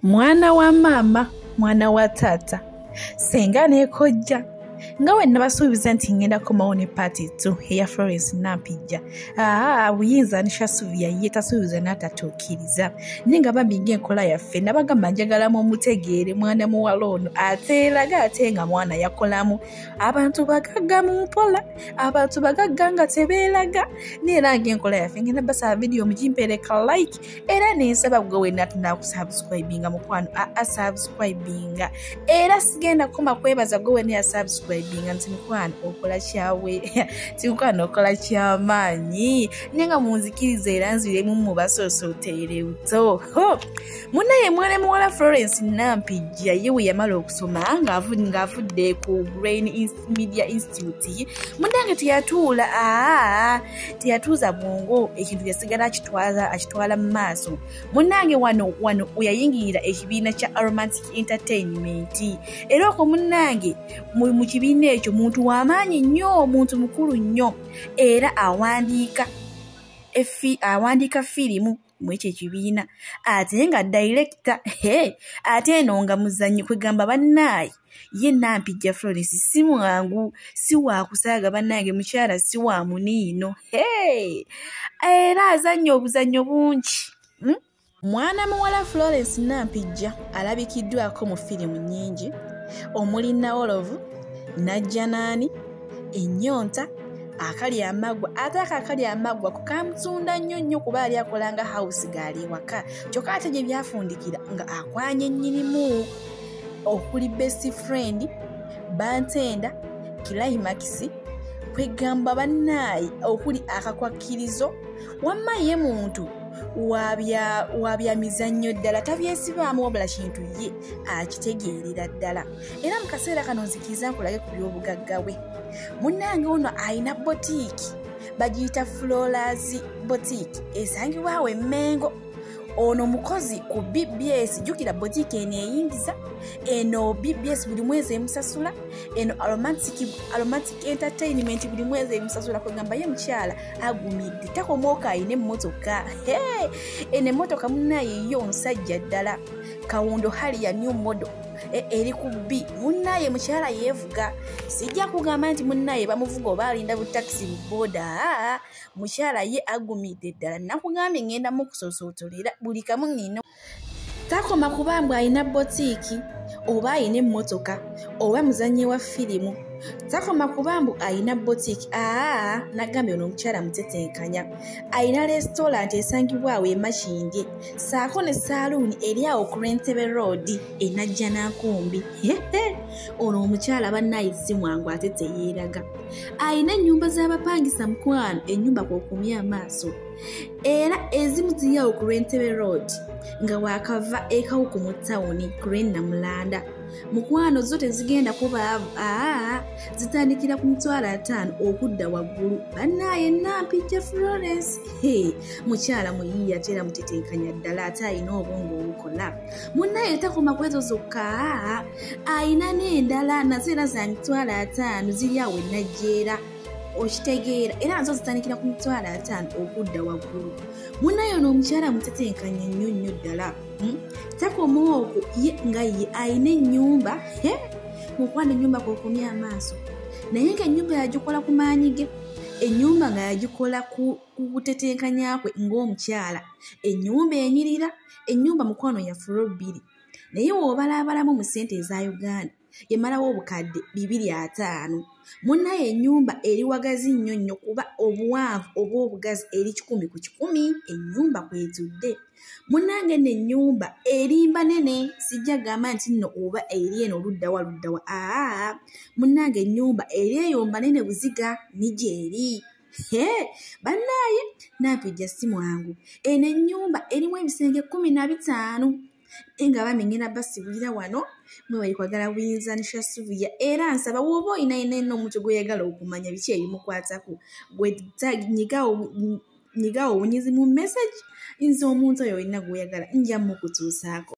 Mwana wa mama, mwana wa tata, senga ne kojja. Nga wenna basuubiza nti ngenda komawo ne party 2 eya Florence Nampijja. Buyinza anishasuvia ye tasuubiza n'atatuukiriza. Ninga bambinga enkola yaffe nabagamba njagalamu omutegeere mwana muwala ono ate eraga ate nga mwana yakolamu. Abantu bagagga mu mpola, abantu bagagga nga tebeeraga. Neera ng'enkola yaffe ngenda basaba video mugimpereka like era nensaba gwe wenna tunakusubscribinga mukwano subscribinga. Era sigenda koma kwebaza gwe wenna subscribinga nti mukwano okola kyawe timukwano okola kyamaanyi nenga munzikiriza era nziremu mu basoosotere buto. Munaye mwana muwala Florence Nampijja yewe yamala okusoma ng'avudde ku Brain Media Institute. Munange teyatuuza bwongo ekintu yasigala akitwala mu maaso. Munange wano yayingirira ekibiina kya Romantic Entertainment. Era okwo munange mu kibiina ekyo muntu w'amaanyi nnyo, omuntu mukulu nnyo, era awandiika firimu mu ekyo ekibiina ate nga director. Ate eno nga muzannyi kwegamba bannaaye ye Nampijja Florence si mwangu, si waakusaaga bannange, mukyala si wa muniino. Era azannya obuzannyo bungi. Mwana muwala Florence Nampijja alabikiddwako mu firimu nnyingi omuli Nawolovu, Najjanaani, Ennyonta, Akali Amaggwa. Ate Akali Amaggwa kukamutunda nnyo kuba ali akolanga house gaali ewaka. Kyokka ate gye byafundikira nga akwanye nnyinimu okuli Best Friend, Bantenda, Climax, kwegamba bannaaye okuli Akakwakkirizo. Wamma ye muntu wabya mizannyo ddala, tabyesibaamu wabula kintu ye akitegeerera ddala. Era mu kaseera kano nzikiriza nkulage ku by'obugagga bwe. Munnange ono alina botiiki bagiyita Florence Boutique esangibwawo e Mengo. Ono mukozi ku BBS, jjukira botiiki eno eyingiza, eno BBS buli mwezi emusasula, eno Romantic Entertainment buli mwezi emusasula. Kwegamba ye mukyala agumidde, takomooka ayina emmotoka. Eno emmotoka munnaye yo musajja ddala, Kawundo Harrier new model eri ku B. Munnaye mukyala yeevuga, sijja kugamba nti munnaye bamuvuga oba alinda butakisi buboda. Mukyala ye agumidde ddala, nakugambye ngenda mukusosootolera buli kamu nino. Takoma kubambwa alina botiiki oba alina emmotoka oba muzannyi wa firimu. Takoma kubambu alina botiiki. Nagambye ono omukyala mutetenkanya. Alina restaurant esangibwawo e Makindye, saako ne saloon eri awo ku Rentebe Road e Najjanankumbi. Ono omukyala bannaye si mwangu ate teyeeraga. Alina ennyumba z'abapangisa mukwano, ennyumba kw'okumya amaaso. Era ezimu ziri awo ku Rentebe Road nga waakava ekawuku mu tawuni ku Namulanda. Mukwano zo tezigenda kubaavu, zitandikira ku $5,000 okudda waggulu. Bannaaye Nampijja Florence mukyala muyiiya ate era mutetenkanya ddala, ate alina obwongo obukola. Munnaye takoma ku ezo zokka, alina n'endala nazo era za $5,000 ziri awo e Najjeera. Okitegeera, era nazo zitandikira ku $5,000 okudda waggulu. Munnaye ono omukyala mutetenkanya nnyo ddala. Takoma okwo ye nga ye alina ennyumba, mukwano ennyumba kw'okumya amaaso, naye ng'ennyumba yagikola ku maanyi ge. Ennyumba nga yagikola ku kutetenkanya kwe ng'omukyala. Ennyumba enyirira, ennyumba mukwano ya floor 2, naye w'obalaabalamu mu ssente eza Uganda yamalawo obukadde 250. Munnaye ennyumba eri wagazi nnyo kuba obuwanvu oba obugazi eri 100 ku 100 ennyumba kwetudde. Munnange n'ennyumba erimba nene, sijja gamba nti nno oba eri eno luddawa. Munnange ennyumba eri eyomba nene buziga nigyeri. Bannaaye Nampijja si mwangu. Eno ennyumba erimu ebisenge 15. Enga bambi ngenda basibulira wano mwe kwagala buyinza anishasuvia. Era nsaba woba olina eno omuntu gweyagala okumanya biki ebimukwatako, gwe nyigawo obunyizi mu message, nze omuntu oyo olina gweyagala nja mukutuusaako.